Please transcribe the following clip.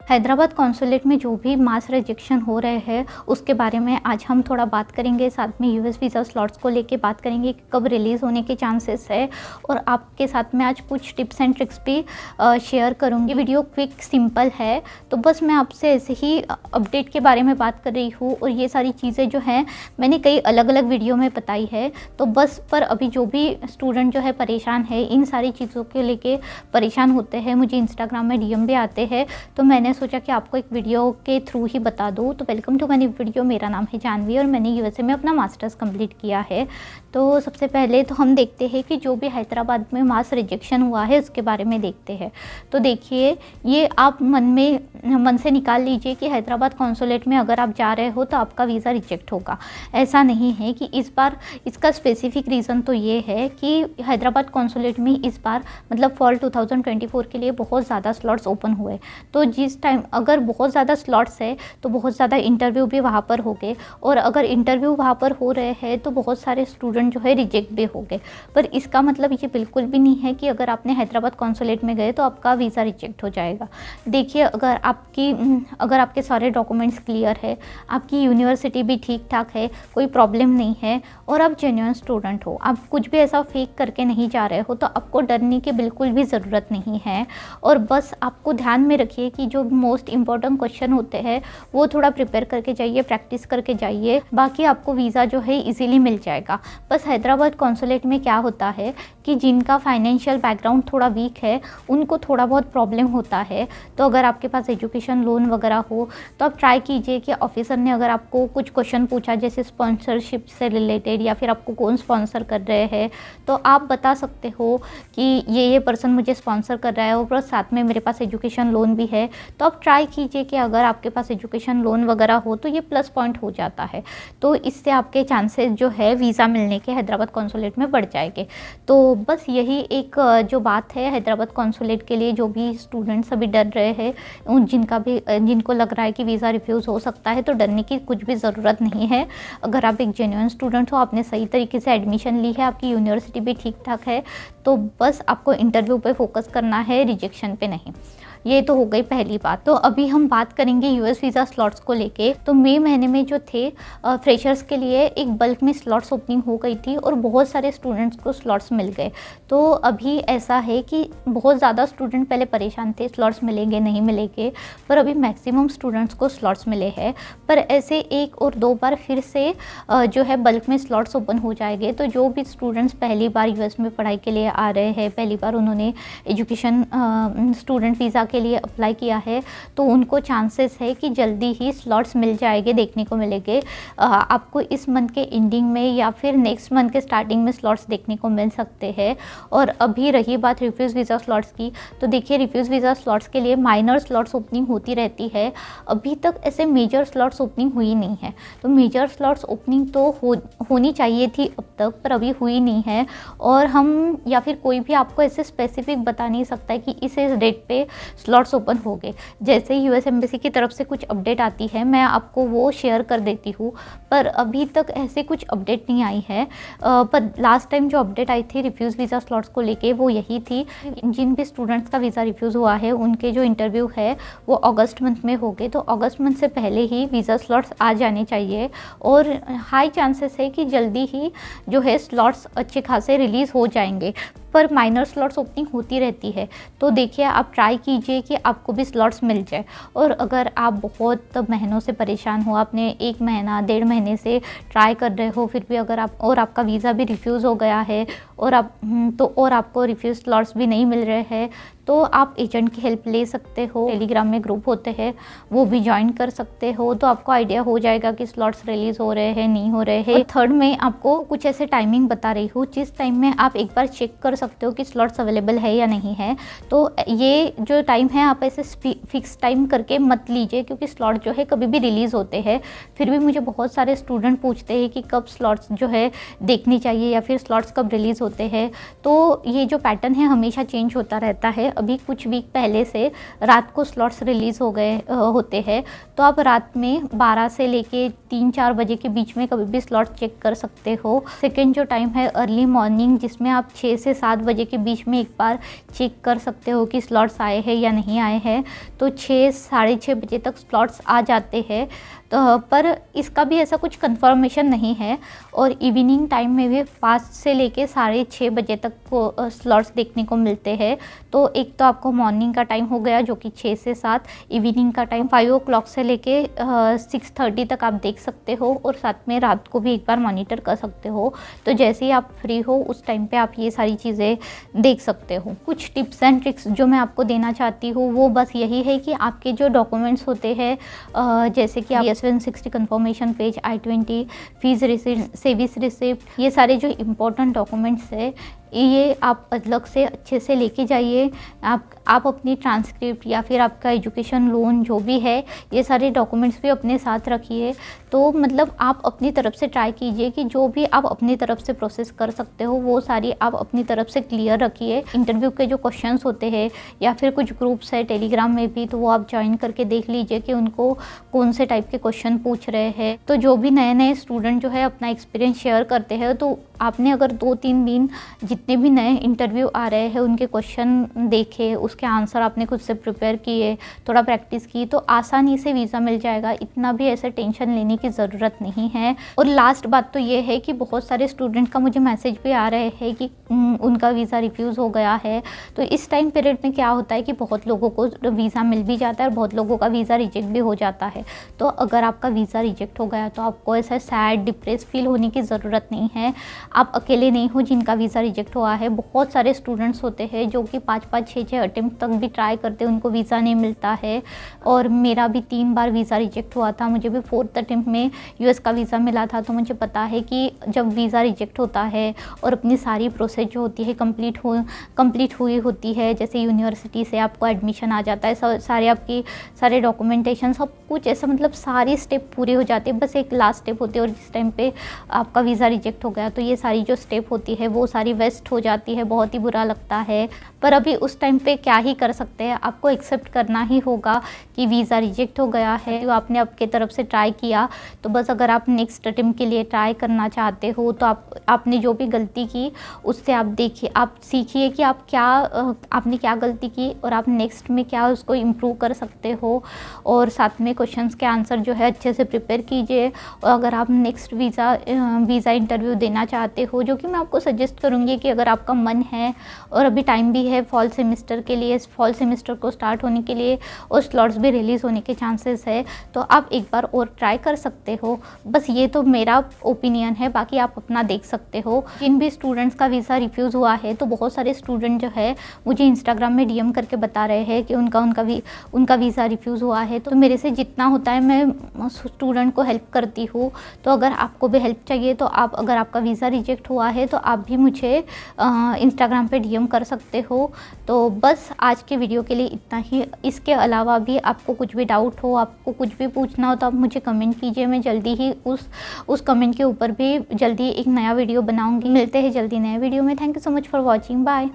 Hyderabad consulate में जो भी मास रिजेक्शन हो रहे हैं उसके बारे में आज हम थोड़ा बात करेंगे। साथ में यूएस वीज़ा स्लॉट्स को लेके बात करेंगे कि कब रिलीज़ होने के चांसेस है, और आपके साथ में आज कुछ टिप्स एंड ट्रिक्स भी शेयर करूँगी। वीडियो क्विक सिंपल है, तो बस मैं आपसे ऐसे ही अपडेट के बारे में बात कर रही हूँ, और ये सारी चीज़ें जो हैं मैंने कई अलग अलग वीडियो में बताई है। तो बस पर अभी जो भी स्टूडेंट जो है परेशान है, इन सारी चीज़ों के लेके परेशान होते हैं, मुझे इंस्टाग्राम में डीएम भी आते हैं, तो मैंने सोचा कि आपको एक वीडियो के थ्रू ही बता दूँ। तो वेलकम टू माय वीडियो। मेरा नाम है जानवी और मैंने यूएसए में अपना मास्टर्स कंप्लीट किया है। तो सबसे पहले तो हम देखते हैं कि जो भी हैदराबाद में मास रिजेक्शन हुआ है उसके बारे में देखते हैं। तो देखिए, ये आप मन से निकाल लीजिए कि हैदराबाद कॉन्सुलेट में अगर आप जा रहे हो तो आपका वीज़ा रिजेक्ट होगा। ऐसा नहीं है कि इस बार इसका स्पेसिफिक रीज़न तो ये है कि हैदराबाद कॉन्सुलेट में इस बार मतलब फॉल 2024 के लिए बहुत ज़्यादा स्लॉट्स ओपन हुए। तो जिस टाइम अगर बहुत ज़्यादा स्लॉट्स है तो बहुत ज़्यादा इंटरव्यू भी वहाँ पर हो गए, और अगर इंटरव्यू वहाँ पर हो रहे हैं तो बहुत सारे स्टूडेंट जो है रिजेक्ट भी हो गए। पर इसका मतलब ये बिल्कुल भी नहीं है कि अगर आपने हैदराबाद कॉन्सुलेट में गए तो आपका वीज़ा रिजेक्ट हो जाएगा। देखिए, अगर आपके सारे डॉक्यूमेंट्स क्लियर है, आपकी यूनिवर्सिटी भी ठीक ठाक है, कोई प्रॉब्लम नहीं है, और आप जेन्युइन स्टूडेंट हो, आप कुछ भी ऐसा फेक करके नहीं जा रहे हो, तो आपको डरने की बिल्कुल भी ज़रूरत नहीं है। और बस आपको ध्यान में रखिए कि जो मोस्ट इम्पॉर्टेंट क्वेश्चन होते हैं वो थोड़ा प्रिपेयर करके जाइए, प्रैक्टिस करके जाइए, बाकी आपको वीज़ा जो है इजीली मिल जाएगा। बस हैदराबाद कॉन्सुलेट में क्या होता है कि जिनका फाइनेंशियल बैकग्राउंड थोड़ा वीक है उनको थोड़ा बहुत प्रॉब्लम होता है। तो अगर आपके पास एजुकेशन लोन वगैरह हो तो आप ट्राई कीजिए कि ऑफिसर ने अगर आपको कुछ क्वेश्चन पूछा जैसे स्पॉन्सरशिप से रिलेटेड या फिर आपको कौन स्पॉन्सर कर रहे हैं, तो आप बता सकते हो कि ये पर्सन मुझे स्पॉन्सर कर रहा है और साथ में मेरे पास एजुकेशन लोन भी है। तो आप ट्राई कीजिए कि अगर आपके पास एजुकेशन लोन वगैरह हो तो ये प्लस पॉइंट हो जाता है, तो इससे आपके चांसेस जो है वीज़ा मिलने के हैदराबाद कॉन्सुलेट में बढ़ जाएंगे। तो बस यही एक जो बात है हैदराबाद कॉन्सुलेट के लिए, जो भी स्टूडेंट्स अभी डर रहे हैं, जिनको लग रहा है कि वीज़ा रिफ्यूज़ हो सकता है, तो डरने की कुछ भी ज़रूरत नहीं है। अगर आप एक जेन्युइन स्टूडेंट हो, आपने सही तरीके से एडमिशन ली है, आपकी यूनिवर्सिटी भी ठीक ठाक है, तो बस आपको इंटरव्यू पे फोकस करना है, रिजेक्शन पे नहीं। ये तो हो गई पहली बात। तो अभी हम बात करेंगे यूएस वीज़ा स्लॉट्स को लेके। तो मई महीने में जो थे फ्रेशर्स के लिए एक बल्क में स्लॉट्स ओपनिंग हो गई थी और बहुत सारे स्टूडेंट्स को स्लॉट्स मिल गए। तो अभी ऐसा है कि बहुत ज़्यादा स्टूडेंट पहले परेशान थे स्लॉट्स मिलेंगे नहीं मिलेंगे, पर अभी मैक्सिमम स्टूडेंट्स को स्लॉट्स मिले हैं। पर ऐसे एक और दो बार फिर से जो है बल्क में स्लॉट्स ओपन हो जाएंगे। तो जो भी स्टूडेंट्स पहली बार यूएस में पढ़ाई के लिए आ रहे हैं, पहली बार उन्होंने एजुकेशन स्टूडेंट वीज़ा के लिए अप्लाई किया है, तो उनको चांसेस है कि जल्दी ही स्लॉट्स मिल जाएंगे, देखने को मिलेंगे। आपको इस मंथ के एंडिंग में या फिर नेक्स्ट मंथ के स्टार्टिंग में स्लॉट्स देखने को मिल सकते हैं। और अभी रही बात रिफ्यूज़ वीज़ा स्लॉट्स की, तो देखिए रिफ्यूज़ वीज़ा स्लॉट्स के लिए माइनर स्लॉट्स ओपनिंग होती रहती है। अभी तक ऐसे मेजर स्लॉट्स ओपनिंग हुई नहीं है, तो मेजर स्लॉट्स ओपनिंग तो होनी चाहिए थी अब तक, पर अभी हुई नहीं है। और हम या फिर कोई भी आपको ऐसे स्पेसिफिक बता नहीं सकता है कि इस डेट पे स्लॉट्स ओपन हो गए। जैसे ही यूएस एम्बेसी की तरफ से कुछ अपडेट आती है मैं आपको वो शेयर कर देती हूँ, पर अभी तक ऐसे कुछ अपडेट नहीं आई है। पर लास्ट टाइम जो अपडेट आई थी रिफ्यूज़ वीज़ा स्लॉट्स को लेके वो यही थी, जिन भी स्टूडेंट्स का वीज़ा रिफ्यूज़ हुआ है उनके जो इंटरव्यू है वो अगस्त मंथ में हो गए। तो अगस्त मंथ से पहले ही वीज़ा स्लॉट्स आ जाने चाहिए, और हाई चांसेस है कि जल्दी ही जो है स्लॉट्स अच्छे खासे रिलीज़ हो जाएंगे। पर माइनर स्लॉट्स ओपनिंग होती रहती है, तो देखिए आप ट्राई कीजिए कि आपको भी स्लॉट्स मिल जाए। और अगर आप बहुत महीनों से परेशान हो, आपने 1 महीना 1.5 महीने से ट्राई कर रहे हो, फिर भी अगर आपका वीज़ा भी रिफ्यूज़ हो गया है और आपको रिफ्यूज़ स्लॉट्स भी नहीं मिल रहे हैं, तो आप एजेंट की हेल्प ले सकते हो। टेलीग्राम में ग्रुप होते हैं, वो भी ज्वाइन कर सकते हो, तो आपको आइडिया हो जाएगा कि स्लॉट्स रिलीज़ हो रहे हैं नहीं हो रहे हैं। थर्ड में आपको कुछ ऐसे टाइमिंग बता रही हूँ जिस टाइम में आप एक बार चेक कर सकते हो कि स्लॉट्स अवेलेबल है या नहीं है। तो ये जो टाइम है आप ऐसे फिक्स टाइम करके मत लीजिए, क्योंकि स्लॉट जो है कभी भी रिलीज़ होते हैं। फिर भी मुझे बहुत सारे स्टूडेंट पूछते हैं कि कब स्लॉट्स जो है देखनी चाहिए या फिर स्लॉट्स कब रिलीज़ होते हैं। तो ये जो पैटर्न है हमेशा चेंज होता रहता है। अभी कुछ वीक पहले से रात को स्लॉट्स रिलीज़ हो गए होते हैं, तो आप रात में 12 से लेके 3-4 बजे के बीच में कभी भी स्लॉट चेक कर सकते हो। सेकंड जो टाइम है अर्ली मॉर्निंग, जिसमें आप 6 से 7 बजे के बीच में एक बार चेक कर सकते हो कि स्लॉट्स आए हैं या नहीं आए हैं। तो 6 साढ़े 6 बजे तक स्लॉट्स आ जाते हैं, तो पर इसका भी ऐसा कुछ कंफर्मेशन नहीं है। और इवनिंग टाइम में भी 5 से लेके साढ़े 6 बजे तक को स्लॉट्स देखने को मिलते हैं। तो एक तो आपको मॉर्निंग का टाइम हो गया जो कि 6 से 7, इवनिंग का टाइम 5 o'clock से लेके 6:30 तक आप देख सकते हो, और साथ में रात को भी एक बार मॉनिटर कर सकते हो। तो जैसे ही आप फ्री हो उस टाइम पे आप ये सारी चीज़ें देख सकते हो। कुछ टिप्स एंड ट्रिक्स जो मैं आपको देना चाहती हूँ वो बस यही है कि आपके जो डॉक्यूमेंट्स होते हैं, जैसे कि आप S160 confirmation page, I-20 fees receipt, SEVIS receipt, ये सारे जो इम्पोर्टेंट डॉक्यूमेंट्स है ये आप अलग से अच्छे से लेके जाइए। आप अपनी ट्रांसक्रिप्ट या फिर आपका एजुकेशन लोन जो भी है, ये सारे डॉक्यूमेंट्स भी अपने साथ रखिए। तो मतलब आप अपनी तरफ से ट्राई कीजिए कि जो भी आप अपनी तरफ से प्रोसेस कर सकते हो वो सारी आप अपनी तरफ से क्लियर रखिए। इंटरव्यू के जो क्वेश्चंस होते हैं या फिर कुछ ग्रुप्स है टेलीग्राम में भी, तो वो आप ज्वाइन करके देख लीजिए कि उनको कौन से टाइप के क्वेश्चन पूछ रहे हैं। तो जो भी नए नए स्टूडेंट जो है अपना एक्सपीरियंस शेयर करते हैं, तो आपने अगर 2-3 दिन जितने भी नए इंटरव्यू आ रहे हैं उनके क्वेश्चन देखे, उसके आंसर आपने खुद से प्रिपेयर किए, थोड़ा प्रैक्टिस की, तो आसानी से वीज़ा मिल जाएगा। इतना भी ऐसे टेंशन लेने की ज़रूरत नहीं है। और लास्ट बात तो ये है कि बहुत सारे स्टूडेंट का मुझे मैसेज भी आ रहे हैं कि उनका वीज़ा रिफ्यूज़ हो गया है। तो इस टाइम पीरियड में क्या होता है कि बहुत लोगों को वीज़ा मिल भी जाता है और बहुत लोगों का वीज़ा रिजेक्ट भी हो जाता है। तो अगर आपका वीज़ा रिजेक्ट हो गया तो आपको ऐसा सैड डिप्रेस फील होने की ज़रूरत नहीं है। आप अकेले नहीं हो जिनका वीज़ा रिजेक्ट हुआ है। बहुत सारे स्टूडेंट्स होते हैं जो कि 5-5, 6-6 अटेम्प्ट तक भी ट्राई करते हैं, उनको वीज़ा नहीं मिलता है। और मेरा भी 3 बार वीज़ा रिजेक्ट हुआ था। मुझे भी 4th अटेम्प्ट में US का वीज़ा मिला था। तो मुझे पता है कि जब वीज़ा रिजेक्ट होता है और अपनी सारी प्रोसेस जो होती है कंप्लीट हुई होती है, जैसे यूनिवर्सिटी से आपको एडमिशन आ जाता है, सारे डॉक्यूमेंटेशन सब कुछ ऐसा, मतलब सारी स्टेप पूरे हो जाते हैं, बस एक लास्ट स्टेप होती है। और जिस टाइम पे आपका वीज़ा रिजेक्ट हो गया तो ये सारी जो स्टेप होती है वो सारी वेस्ट हो जाती है, बहुत ही बुरा लगता है। पर अभी उस टाइम पे क्या ही कर सकते हैं, आपको एक्सेप्ट करना ही होगा कि वीज़ा रिजेक्ट हो गया है। तो आपने आपके तरफ से ट्राई किया, तो बस अगर आप नेक्स्ट अटेम्प्ट के लिए ट्राई करना चाहते हो तो आपने जो भी गलती की उससे आप देखिए, आप सीखिए कि आपने क्या गलती की और आप नेक्स्ट में क्या उसको इम्प्रूव कर सकते हो। और साथ में क्वेश्चंस के आंसर जो है अच्छे से प्रिपेयर कीजिए। और अगर आप नेक्स्ट वीज़ा इंटरव्यू देना चाहते हो, जो कि मैं आपको सजेस्ट करूँगी कि अगर आपका मन है और अभी टाइम भी है फॉल सेमेस्टर के लिए, फॉल सेमेस्टर को स्टार्ट होने के लिए और स्लॉट्स भी रिलीज़ होने के चांसेस है, तो आप एक बार और ट्राई कर सकते हो। बस ये तो मेरा ओपिनियन है, बाकी आप अपना देख सकते हो। जिन भी स्टूडेंट्स का वीज़ा रिफ्यूज़ हुआ है, तो बहुत सारे स्टूडेंट जो है मुझे इंस्टाग्राम में DM करके बता रहे हैं कि उनका वीज़ा रिफ्यूज़ हुआ है। तो मेरे से जितना होता है मैं स्टूडेंट को हेल्प करती हूँ। तो अगर आपको भी हेल्प चाहिए तो अगर आपका वीज़ा रिजेक्ट हुआ है तो आप भी मुझे इंस्टाग्राम पे DM कर सकते हो। तो बस आज के वीडियो के लिए इतना ही। इसके अलावा भी आपको कुछ भी डाउट हो, आपको कुछ भी पूछना हो तो आप मुझे कमेंट कीजिए। मैं जल्दी ही उस कमेंट के ऊपर भी जल्दी एक नया वीडियो बनाऊंगी। मिलते हैं जल्दी नए वीडियो में। Thank you so much for watching. Bye.